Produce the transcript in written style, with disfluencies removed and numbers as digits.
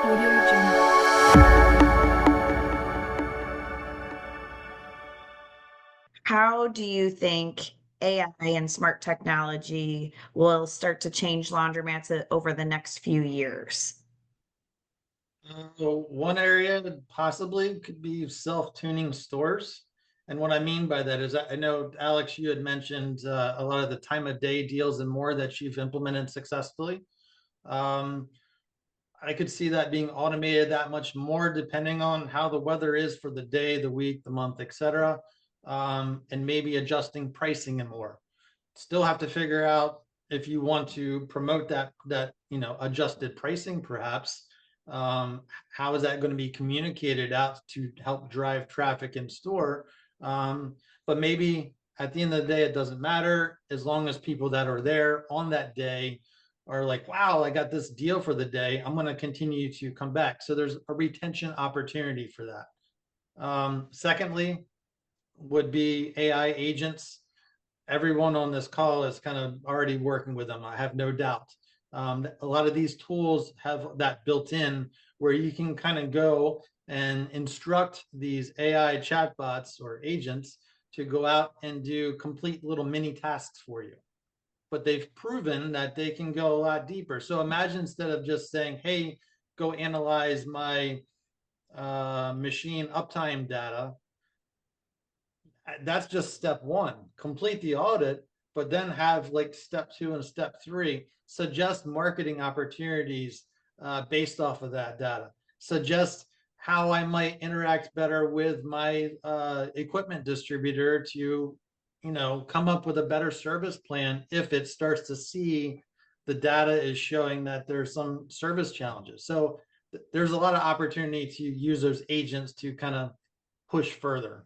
Audio Jungle. How do you think AI and smart technology will start to change laundromats over the next few years? So one area possibly could be self-tuning stores. And what I mean by that is I know, Alex, you had mentioned a lot of the time of day deals and more that you've implemented successfully. Um, I could see that being automated that much more depending on how the weather is for the day, the week, the month, etc. And maybe adjusting pricing and more. Still have to figure out if you want to promote that adjusted pricing perhaps. How is that going to be communicated out to help drive traffic in store? But maybe at the end of the day, it doesn't matter as long as people that are there on that day are like, wow, I got this deal for the day. I'm going to continue to come back. So there's a retention opportunity for that. Secondly, would be AI agents. Everyone on this call is kind of already working with them, I have no doubt. A lot of these tools have that built in where you can kind of go and instruct these AI chatbots or agents to go out and do complete little mini tasks for you. But they've proven that they can go a lot deeper. So imagine instead of just saying, hey, go analyze my machine uptime data, that's just step one. Complete the audit, but then have like step two and step three, suggest marketing opportunities based off of that data. Suggest how I might interact better with my equipment distributor to, come up with a better service plan if it starts to see the data is showing that there's some service challenges. So there's a lot of opportunity to use those agents to kind of push further.